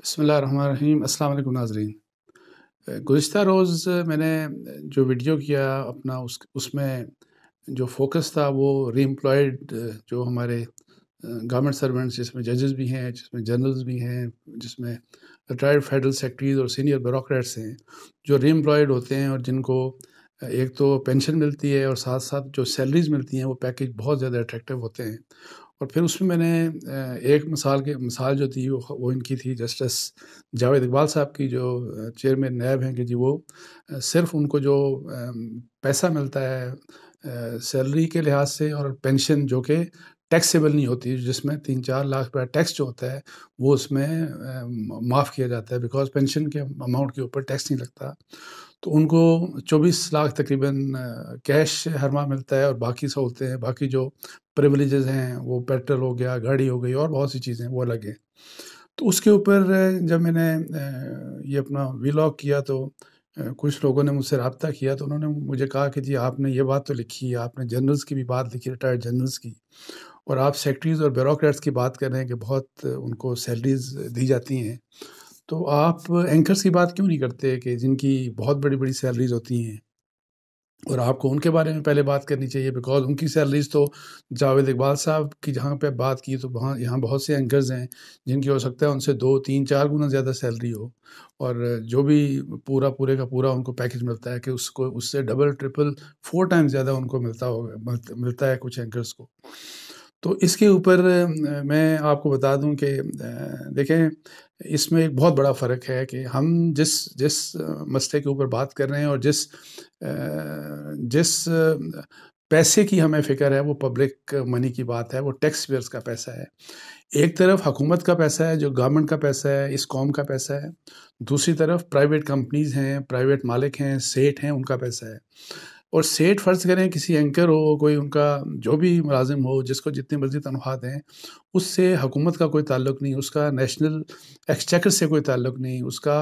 بسم اللہ الرحمن الرحیم۔ السلام علیکم ناظرین۔ گزشتہ روز میں نے جو ویڈیو کیا اپنا اس میں جو فوکس تھا وہ ری امپلائڈ جو ہمارے گورنمنٹ سرونٹس، جس میں ججز بھی ہیں، جس میں جنرلز بھی ہیں، جس میں ریٹائرڈ فیڈرل سیکرٹریز اور سینئر بیوروکریٹس ہیں جو ری امپلائڈ ہوتے ہیں، اور جن کو ایک تو پینشن ملتی ہے اور ساتھ ساتھ جو سیلریز ملتی ہیں وہ پیکیج بہت زیادہ اٹریکٹیو ہوتے ہیں۔ اور پھر اس میں نے ایک مثال جو تھی وہ ان کی تھی جسٹس جاوید اقبال صاحب کی، جو چیئرمین نیب ہیں، کہ جی وہ صرف ان کو جو پیسہ ملتا ہے سیلری کے لحاظ سے اور پینشن جو کہ ٹیکسیبل نہیں ہوتی، جس میں 3-4 لاکھ روپیہ ٹیکس جو ہوتا ہے وہ اس میں معاف کیا جاتا ہے، بیکاز پینشن کے اماؤنٹ کے اوپر ٹیکس نہیں لگتا، تو ان کو 24 لاکھ تقریباً کیش ہر ماہ ملتا ہے، اور باقی سہولتیں ہیں، باقی جو پریولیجز ہیں، وہ پیٹرول ہو گیا، گاڑی ہو گئی، اور بہت سی چیزیں وہ الگ ہیں۔ تو اس کے اوپر جب میں نے یہ اپنا ویلاگ کیا تو کچھ لوگوں نے مجھ سے رابطہ کیا، تو انہوں نے مجھے کہا کہ جی آپ نے یہ بات تو لکھی ہے، آپ نے جنرلز کی بھی بات لکھی، ریٹائرڈ جنرلز کی، اور آپ سیکٹریز اور بیوروکریٹس کی بات کر رہے ہیں کہ بہت ان کو سیلریز دی جاتی ہیں، تو آپ اینکرز کی بات کیوں نہیں کرتے کہ جن کی بہت بڑی بڑی سیلریز ہوتی ہیں، اور آپ کو ان کے بارے میں پہلے بات کرنی چاہیے، بیکاز ان کی سیلریز تو جاوید اقبال صاحب کی جہاں پہ بات کی تو یہاں بہت سے اینکرز ہیں جن کی ہو سکتا ہے ان سے 2-3-4 گنا زیادہ سیلری ہو، اور جو بھی پورے کا پورا ان کو پیکیج ملتا ہے کہ اس سے ڈبل ٹرپل 4 ٹائم زیادہ ان کو ملتا ہے کچھ اینکرز کو۔ تو اس کے اوپر میں آپ کو بتا دوں کہ دیکھیں، اس میں ایک بہت بڑا فرق ہے کہ ہم جس مسئلے کے اوپر بات کر رہے ہیں اور جس پیسے کی ہمیں فکر ہے وہ پبلک منی کی بات ہے، وہ ٹیکس پیئرز کا پیسہ ہے۔ ایک طرف حکومت کا پیسہ ہے جو گورنمنٹ کا پیسہ ہے، اس قوم کا پیسہ ہے، دوسری طرف پرائیویٹ کمپنیز ہیں، پرائیویٹ مالک ہیں، سیٹ ہیں، ان کا پیسہ ہے۔ اور سیٹ فرض کریں کسی اینکر ہو، کوئی ان کا جو بھی ملازم ہو، جس کو جتنی مرضی تنخواہ دیں، اس سے حکومت کا کوئی تعلق نہیں، اس کا نیشنل ایکسچیکر سے کوئی تعلق نہیں، اس کا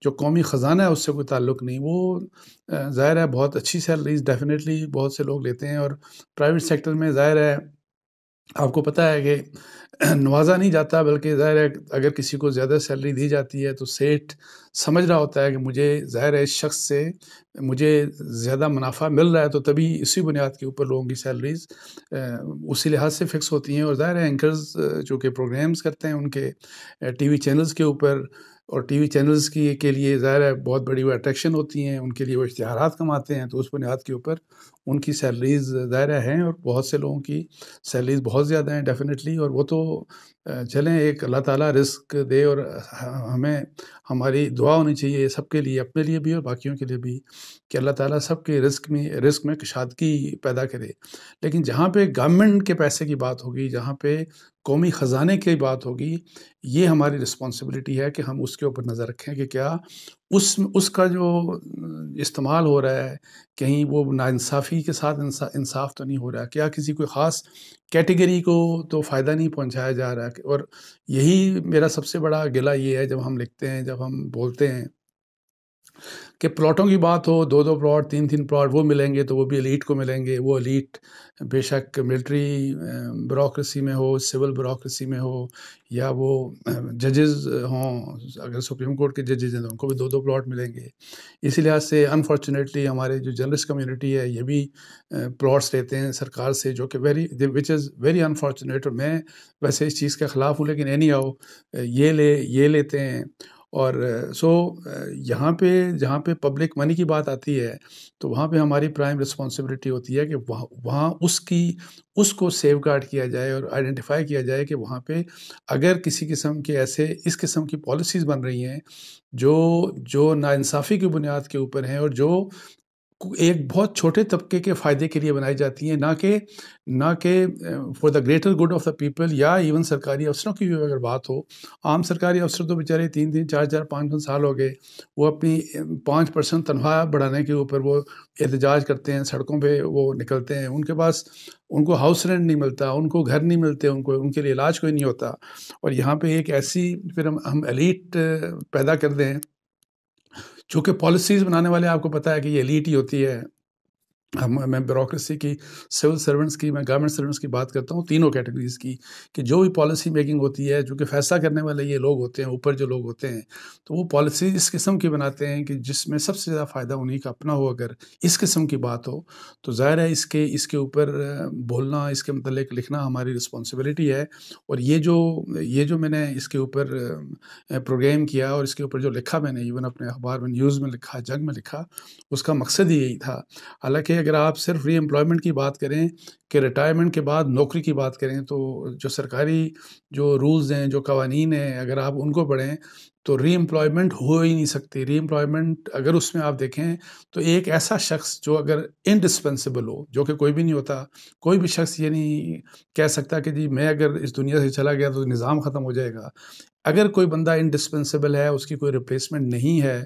جو قومی خزانہ ہے اس سے کوئی تعلق نہیں۔ وہ ظاہر ہے بہت اچھی سیلریز ڈیفینیٹلی بہت سے لوگ لیتے ہیں، اور پرائیویٹ سیکٹر میں ظاہر ہے آپ کو پتہ ہے کہ نوازا نہیں جاتا، بلکہ ظاہر ہے اگر کسی کو زیادہ سیلری دی جاتی ہے تو سیٹ سمجھ رہا ہوتا ہے کہ مجھے ظاہر ہے اس شخص سے مجھے زیادہ منافع مل رہا ہے، تو تبھی اسی بنیاد کے اوپر لوگوں کی سیلریز اسی لحاظ سے فکس ہوتی ہیں۔ اور ظاہر ہے اینکرز جو کہ پروگرامز کرتے ہیں ان کے ٹی وی چینلز کے اوپر، اور ٹی وی چینلز کے لیے ظاہر ہے بہت بڑی وہ اٹریکشن ہوتی ہیں، ان کے لیے وہ اشتہارات کماتے ہیں، تو اس بنیاد کے اوپر ان کی سیلریز ظاہر ہیں، اور بہت سے لوگوں کی سیلریز بہت زیادہ ہیں ڈیفینیٹلی۔ اور وہ تو چلیں، ایک اللہ تعالیٰ رزق دے، اور ہمیں ہماری دعا ہونی چاہیے سب کے لیے، اپنے لیے بھی اور باقیوں کے لیے بھی، کہ اللہ تعالیٰ سب کے رزق میں کشادگی پیدا کرے۔ لیکن جہاں پہ گورنمنٹ کے پیسے کی بات ہوگی، جہاں پہ قومی خزانے کی بات ہوگی، یہ ہماری رسپانسبلٹی ہے کہ ہم اس کے اوپر نظر رکھیں کہ کیا اس کا جو استعمال ہو رہا ہے کہیں وہ ناانصافی کے ساتھ انصاف تو نہیں ہو رہا، کیا کسی کوئی خاص کیٹیگری کو تو فائدہ نہیں پہنچایا جا رہا۔ اور یہی میرا سب سے بڑا گلہ یہ ہے، جب ہم لکھتے ہیں، جب ہم بولتے ہیں کہ پلاٹوں کی بات ہو، 2 پلاٹ 3 پلاٹ وہ ملیں گے تو وہ بھی ایلیٹ کو ملیں گے، وہ ایلیٹ بے شک ملٹری بیوروکریسی میں ہو، سول بیوروکریسی میں ہو، یا وہ ججز ہوں، اگر سپریم کورٹ کے ججز ہیں تو ان کو بھی 2 پلاٹ ملیں گے۔ اسی لحاظ سے انفارچونیٹلی ہمارے جو جرنلسٹ کمیونٹی ہے یہ بھی پلاٹس لیتے ہیں سرکار سے، جو کہ وچ از ویری انفارچونیٹ، اور میں ویسے اس چیز کے خلاف ہوں، لیکن اینی ہاؤ یہ لیتے ہیں۔ اور یہاں پہ جہاں پہ پبلک منی کی بات آتی ہے تو وہاں پہ ہماری پرائم رسپانسبلٹی ہوتی ہے کہ وہاں اس کو سیو گارڈ کیا جائے اور آئیڈینٹیفائی کیا جائے کہ وہاں پہ اگر کسی قسم کے اس قسم کی پالیسیز بن رہی ہیں جو ناانصافی کی بنیاد کے اوپر ہیں، اور جو ایک بہت چھوٹے طبقے کے فائدے کے لیے بنائی جاتی ہیں، نہ کہ for the greater good of the people, یا ایون سرکاری افسروں کی بھی اگر بات ہو، عام سرکاری افسر تو بیچارے 3 4 5 سال ہو گئے، وہ اپنی 5% تنخواہ بڑھانے کے اوپر وہ احتجاج کرتے ہیں، سڑکوں پہ وہ نکلتے ہیں، ان کو ہاؤس رینٹ نہیں ملتا، ان کو گھر نہیں ملتے، ان کے لیے علاج کوئی نہیں ہوتا۔ اور یہاں پہ ایک ایسی پھر ہم ایلیٹ پیدا کر دیں، چونکہ پالیسیز بنانے والے آپ کو پتہ ہے کہ یہ ایلیٹ ہی ہوتی ہے، میں بیوروکریسی کی، سول سرونٹس کی، میں گورنمنٹ سرونٹس کی بات کرتا ہوں، تینوں کیٹیگریز کی، کہ جو بھی پالیسی میکنگ ہوتی ہے، جو کہ فیصلہ کرنے والے یہ لوگ ہوتے ہیں، اوپر جو لوگ ہوتے ہیں، تو وہ پالیسی اس قسم کی بناتے ہیں کہ جس میں سب سے زیادہ فائدہ انہیں کا اپنا ہو۔ اگر اس قسم کی بات ہو تو ظاہر ہے اس کے اوپر بولنا، اس کے متعلق لکھنا ہماری رسپانسبلٹی ہے۔ اور یہ جو میں نے اس کے اوپر پروگرام کیا اور اس کے اوپر جو لکھا میں نے، ایون اپنے اخبار میں، نیوز میں لکھا، جنگ میں لکھا، اس کا مقصد ہی یہی تھا۔ حالانکہ اگر آپ صرف ری امپلائمنٹ کی بات کریں کہ ریٹائرمنٹ کے بعد نوکری کی بات کریں، تو جو سرکاری جو رولز ہیں، جو قوانین ہیں، اگر آپ ان کو پڑھیں تو ری امپلائمنٹ ہو ہی نہیں سکتی۔ ری امپلائمنٹ اگر اس میں آپ دیکھیں تو ایک ایسا شخص جو اگر انڈسپینسیبل ہو، جو کہ کوئی بھی نہیں ہوتا، کوئی بھی شخص یہ نہیں کہہ سکتا کہ جی میں اگر اس دنیا سے چلا گیا تو نظام ختم ہو جائے گا۔ اگر کوئی بندہ انڈسپینسیبل ہے، اس کی کوئی ریپلیسمنٹ نہیں ہے،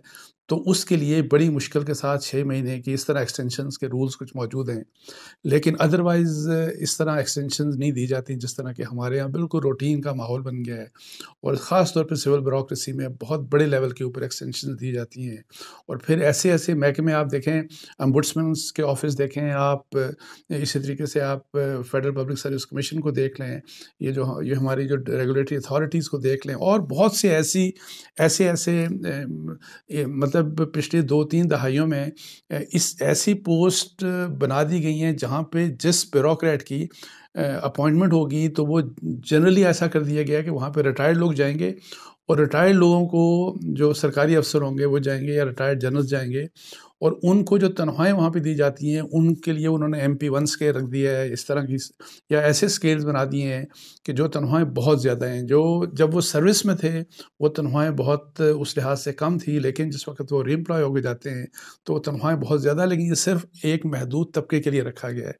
تو اس کے لیے بڑی مشکل کے ساتھ 6 مہینے کی اس طرح ایکسٹینشنز کے رولز کچھ موجود ہیں۔ لیکن ادروائز اس طرح ایکسٹینشنز نہیں دی جاتی، جس طرح کہ ہمارے یہاں بالکل روٹین کا ماحول بن گیا ہے، اور خاص طور پہ سول بیوروکریسی میں بہت بڑے لیول کے اوپر ایکسٹینشنز دی جاتی ہیں۔ اور پھر ایسے محکمے آپ دیکھیں، امبڈسمنس کے آفس دیکھیں آپ، اسی طریقے سے آپ فیڈرل پبلک سروس کمیشن کو دیکھ لیں، یہ ہماری جو ریگولیٹری اتھارٹیز کو دیکھ لیں، اور بہت سے ایسے مطلب پچھلے 2-3 دہائیوں میں ایسی پوسٹ بنا دی گئی ہیں جہاں پہ جس بیوروکریٹ کی اپوائنٹمنٹ ہوگی تو وہ جنرلی ایسا کر دیا گیا کہ وہاں پہ ریٹائرڈ لوگ جائیں گے، اور ریٹائرڈ لوگوں کو جو سرکاری افسر ہوں گے وہ جائیں گے، یا ریٹائرڈ جنرلز جائیں گے، اور ان کو جو تنخواہیں وہاں پہ دی جاتی ہیں ان کے لیے انہوں نے MP1 اسکیل رکھ دیا ہے، اس طرح کی، یا ایسے اسکیلز بنا دیے ہیں کہ جو تنخواہیں بہت زیادہ ہیں۔ جو جب وہ سروس میں تھے وہ تنخواہیں بہت اس لحاظ سے کم تھی، لیکن جس وقت وہ ری امپلائی ہو کے جاتے ہیں تو وہ تنخواہیں بہت زیادہ، لیکن یہ صرف ایک محدود طبقے کے لیے رکھا گیا ہے۔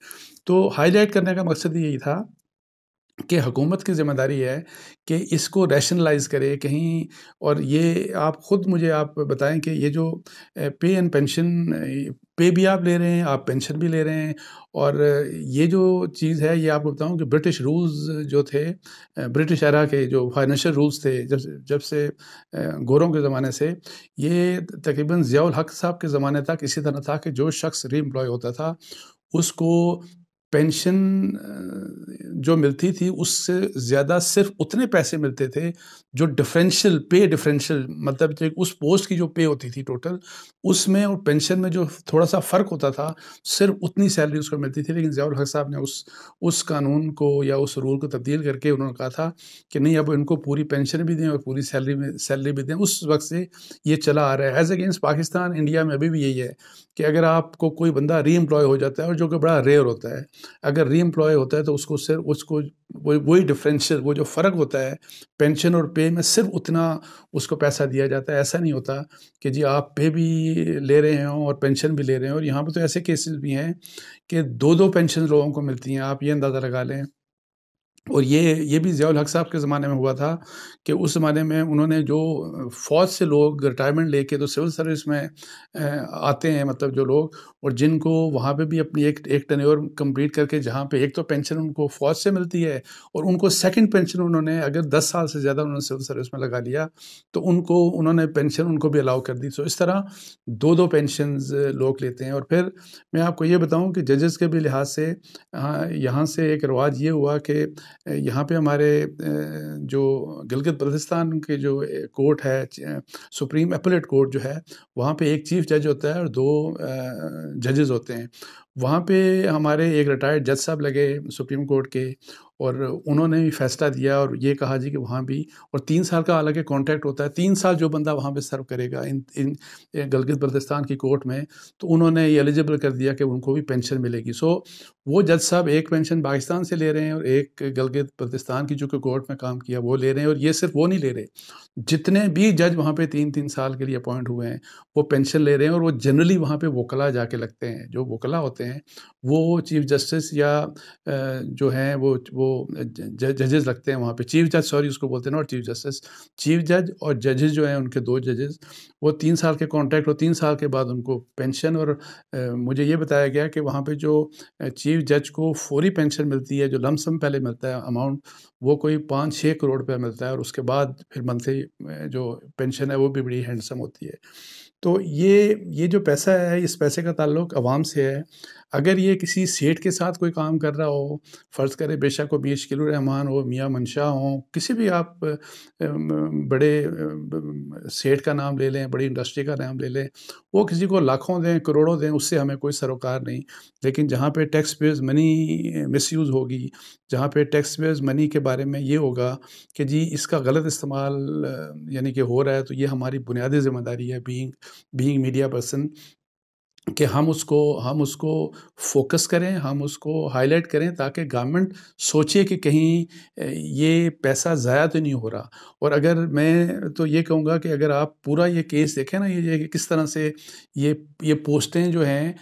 تو ہائی لائٹ کرنے کا مقصد یہی تھا کہ حکومت کی ذمہ داری ہے کہ اس کو ریشنلائز کرے کہیں، اور یہ آپ خود مجھے آپ بتائیں کہ یہ جو پے اینڈ پینشن، پے بھی آپ لے رہے ہیں، آپ پینشن بھی لے رہے ہیں، اور یہ جو چیز ہے یہ آپ کو بتاؤں کہ برٹش رولز جو تھے، برٹش ایرا کے جو فائنینشیل رولز تھے، جب سے گوروں کے زمانے سے، یہ تقریباً ضیاء الحق صاحب کے زمانے تک اسی طرح تھا کہ جو شخص ری امپلائی ہوتا تھا اس کو پینشن جو ملتی تھی اس سے زیادہ صرف اتنے پیسے ملتے تھے جو ڈفرینشیل مطلب کہ اس پوسٹ کی جو پے ہوتی تھی ٹوٹل، اس میں اور پینشن میں جو تھوڑا سا فرق ہوتا تھا، صرف اتنی سیلری اس کو ملتی تھی۔ لیکن ضیاء الحق صاحب نے اس قانون کو یا اس رول کو تبدیل کر کے انہوں نے کہا تھا کہ نہیں، اب ان کو پوری پینشن بھی دیں اور پوری سیلری بھی دیں۔ اس وقت سے یہ چلا آ رہا ہے ایز اگینسٹ پاکستان۔ انڈیا میں ابھی بھی یہی ہے کہ اگر آپ کو کوئی بندہ ری امپلائی ہو جاتا ہے، اور جو کہ بڑا ریئر ہوتا ہے، اگر ری امپلائی ہوتا ہے تو اس کو صرف وہی ڈفرینشیل، وہ جو فرق ہوتا ہے پینشن اور پے میں، صرف اتنا اس کو پیسہ دیا جاتا ہے۔ ایسا نہیں ہوتا کہ جی آپ پے بھی لے رہے ہوں اور پینشن بھی لے رہے ہیں، اور یہاں پہ تو ایسے کیسز بھی ہیں کہ 2 پینشن لوگوں کو ملتی ہیں، آپ یہ اندازہ لگا لیں۔ اور یہ بھی ضیاء الحق صاحب کے زمانے میں ہوا تھا کہ اس زمانے میں انہوں نے جو فوج سے لوگ ریٹائرمنٹ لے کے تو سول سروس میں آتے ہیں، مطلب جو لوگ، اور جن کو وہاں پہ بھی اپنی ایک ٹینیور کمپلیٹ کر کے، جہاں پہ ایک تو پینشن ان کو فوج سے ملتی ہے، اور ان کو سیکنڈ پینشن انہوں نے اگر 10 سال سے زیادہ انہوں نے سول سروس میں لگا لیا تو انہوں نے پینشن ان کو بھی الاؤ کر دی۔ سو اس طرح 2 پینشنز لوگ لیتے ہیں۔ اور پھر میں آپ کو یہ بتاؤں کہ ججز کے بھی لحاظ سے یہاں سے ایک رواج یہ ہوا کہ یہاں پہ ہمارے جو گلگت بلتستان کے جو کورٹ ہے، سپریم اپیلیٹ کورٹ جو ہے، وہاں پہ ایک چیف جج ہوتا ہے اور 2 ججز ہوتے ہیں۔ وہاں پہ ہمارے ایک ریٹائرڈ جج صاحب لگے سپریم کورٹ کے، اور انہوں نے بھی فیصلہ دیا اور یہ کہا جی کہ وہاں بھی، اور 3 سال کا حالانکہ کانٹریکٹ ہوتا ہے، 3 سال جو بندہ وہاں پہ سرو کرے گا ان گلگت بلتستان کی کورٹ میں، تو انہوں نے یہ ایلیجبل کر دیا کہ ان کو بھی پینشن ملے گی۔ سو وہ جج صاحب ایک پینشن پاکستان سے لے رہے ہیں، اور ایک گلگت بلتستان کی جو کہ کورٹ میں کام کیا وہ لے رہے ہیں۔ اور یہ صرف وہ نہیں لے رہے، جتنے بھی جج وہاں پہ 3 سال کے لیے اپوائنٹ ہوئے ہیں وہ پینشن لے رہے ہیں، اور وہ جنرلی وہاں پہ وکلا جا کے لگتے ہیں۔ جو وکلا ہوتے ہیں وہ چیف جسٹس یا جو ہیں وہ ججز لگتے ہیں وہاں پہ، چیف جج، سوری اس کو بولتے ہیں نا، اور چیف جسٹس، چیف جج اور ججز جو ہیں ان کے 2 ججز، وہ 3 سال کے کانٹریکٹ، اور 3 سال کے بعد ان کو پینشن۔ اور مجھے یہ بتایا گیا کہ وہاں پہ جو چیف جج کو فوری پینشن ملتی ہے، جو لم سم پہلے ملتا ہے اماؤنٹ، وہ کوئی 5-6 کروڑ روپے ملتا ہے، اور اس کے بعد پھر منتھلی جو پینشن ہے وہ بھی بڑی ہینڈسم ہوتی ہے۔ تو یہ جو پیسہ ہے، اس پیسے کا تعلق عوام سے ہے۔ اگر یہ کسی سیٹ کے ساتھ کوئی کام کر رہا ہو، فرض کرے بے شک وہ مشکل الرحمان ہو، میاں منشا ہوں، کسی بھی آپ بڑے سیٹ کا نام لے لیں، بڑی انڈسٹری کا نام لے لیں، وہ کسی کو لاکھوں دیں کروڑوں دیں، اس سے ہمیں کوئی سروکار نہیں. لیکن جہاں پہ ٹیکس پیئرز منی مس یوز ہوگی، جہاں پہ ٹیکس پیئرز منی کے بارے میں یہ ہوگا کہ جی اس کا غلط استعمال یعنی کہ ہو رہا ہے، تو یہ ہماری بنیادی ذمہ داری ہے بینگ میڈیا پرسن کہ ہم اس کو فوکس کریں، ہم اس کو ہائی لائٹ کریں تاکہ گورنمنٹ سوچے کہ کہیں یہ پیسہ ضائع تو نہیں ہو رہا. اور اگر میں تو یہ کہوں گا کہ اگر آپ پورا یہ کیس دیکھیں نا، یہ کس طرح سے یہ پوسٹیں جو ہیں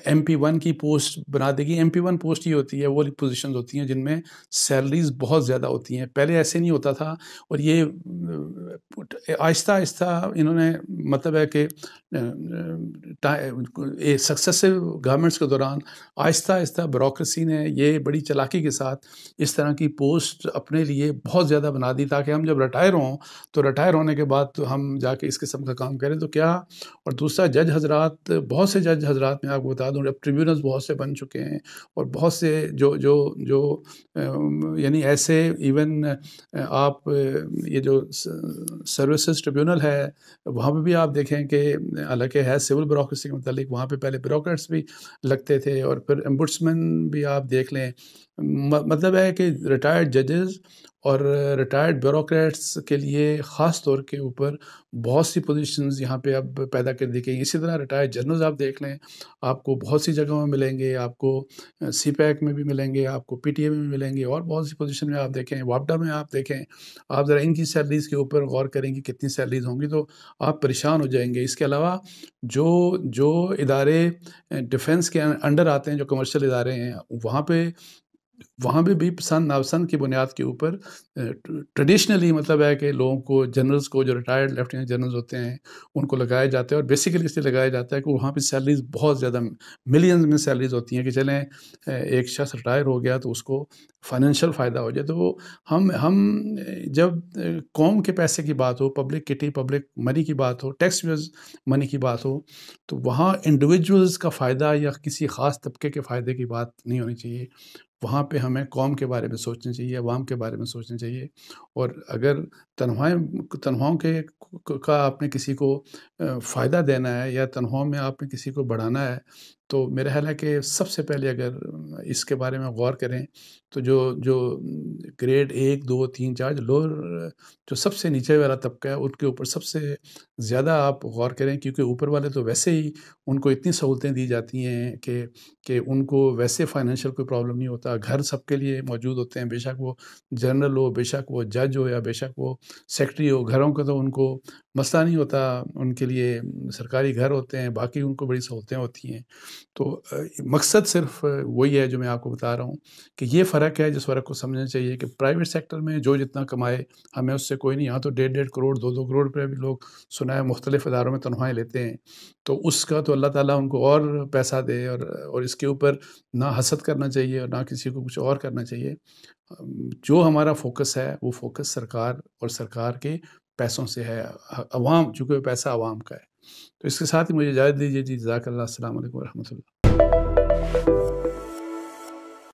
MP1 کی پوسٹ بنا دے گی. MP1 پوسٹ یہ ہوتی ہے، وہ پوزیشنز ہوتی ہیں جن میں سیلریز بہت زیادہ ہوتی ہیں. پہلے ایسے نہیں ہوتا تھا، اور یہ آہستہ آہستہ انہوں نے مطلب ہے کہ سکسیسو گورنمنٹس کے دوران آہستہ آہستہ بیوروکریسی نے یہ بڑی چالاکی کے ساتھ اس طرح کی پوسٹ اپنے لیے بہت زیادہ بنا دی تاکہ ہم جب ریٹائر ہوں تو ریٹائر ہونے کے بعد تو ہم جا کے اس قسم کا کام کریں. تو کیا اور دوسرا جج حضرات، بہت سے جج حضرات میں آپ کو بتا دوں، اب ٹریبیونلز بہت سے بن چکے ہیں، اور بہت سے جو یعنی ایسے ایون آپ یہ جو سروسز ٹریبیونل ہے وہاں پہ بھی آپ دیکھیں کہ حالانکہ ہے سول بیوروکریسی کے متعلق، وہاں پہ پہلے بیوروکریٹس بھی لگتے تھے، اور پھر امبوڈسمین بھی آپ دیکھ لیں. مطلب ہے کہ ریٹائرڈ ججز اور ریٹائرڈ بیوروکریٹس کے لیے خاص طور کے اوپر بہت سی پوزیشنز یہاں پہ اب پیدا کر دی گئی. اسی طرح ریٹائرڈ جنرلز آپ دیکھ لیں، آپ کو بہت سی جگہوں میں ملیں گے، آپ کو CPAC میں بھی ملیں گے، آپ کو PTA میں بھی ملیں گے، اور بہت سی پوزیشن میں آپ دیکھیں، WAPDA میں آپ دیکھیں. آپ ذرا ان کی سیلریز کے اوپر غور کریں گے کتنی سیلریز ہوں گی تو آپ پریشان ہو جائیں گے. اس کے علاوہ جو ادارے ڈیفنس کے انڈر آتے ہیں، جو کمرشل ادارے ہیں، وہاں پہ بھی پسند ناپسند کی بنیاد کے اوپر ٹریڈیشنلی مطلب ہے کہ لوگوں کو، جنرلز کو، جو ریٹائرڈ لیفٹیننٹ جنرلز ہوتے ہیں ان کو لگایا جاتا ہے. اور بیسیکلی اس لیے لگایا جاتا ہے کہ وہاں پہ سیلریز بہت زیادہ ملینز میں سیلریز ہوتی ہیں کہ چلیں ایک شخص ریٹائر ہو گیا تو اس کو فائنینشیل فائدہ ہو جائے. تو ہم جب قوم کے پیسے کی بات ہو، پبلک کٹی، پبلک منی کی بات ہو، ٹیکس پیئرز منی کی بات ہو، تو وہاں انڈیویجولز کا فائدہ یا کسی خاص طبقے کے فائدے کی بات نہیں ہونی چاہیے. وہاں پہ ہمیں قوم کے بارے میں سوچنا چاہیے، عوام کے بارے میں سوچنا چاہیے. اور اگر تنخواہوں کا آپ نے کسی کو فائدہ دینا ہے یا تنخواہوں میں آپ نے کسی کو بڑھانا ہے، تو میرا خیال ہے کہ سب سے پہلے اگر اس کے بارے میں غور کریں تو جو گریڈ 1 2 3 4 جو سب سے نیچے والا طبقہ ہے ان کے اوپر سب سے زیادہ آپ غور کریں، کیونکہ اوپر والے تو ویسے ہی ان کو اتنی سہولتیں دی جاتی ہیں کہ ان کو ویسے فائنینشیل کوئی پرابلم نہیں ہوتا. گھر سب کے لیے موجود ہوتے ہیں، بے شک وہ جنرل ہو، بے شک وہ جج ہو، یا بے شک وہ سیکٹری ہو. گھروں کا تو ان کو مسئلہ نہیں ہوتا، ان کے لیے سرکاری گھر ہوتے ہیں، باقی ان کو بڑی سہولتیں ہوتی ہیں. تو مقصد صرف وہی ہے جو میں آپ کو بتا رہا ہوں کہ یہ فرق ہے جس فرق کو سمجھنا چاہیے کہ پرائیویٹ سیکٹر میں جو جتنا کمائے ہمیں اس سے کوئی نہیں. یہاں تو 1.5 کروڑ 2 کروڑ روپے بھی لوگ سنا ہے مختلف اداروں میں تنخواہیں لیتے ہیں. تو اس کا تو اللہ تعالیٰ ان کو اور پیسہ دے، اور اس کے اوپر نہ حسد کرنا چاہیے اور نہ کسی کو کچھ اور کرنا چاہیے. جو ہمارا فوکس ہے وہ فوکس سرکار اور سرکار کے پیسوں سے ہے، عوام، چونکہ پیسہ عوام کا ہے. تو اس کے ساتھ ہی مجھے اجازت دیجیے جی. جزاک اللہ. السلام علیکم ورحمۃ اللہ.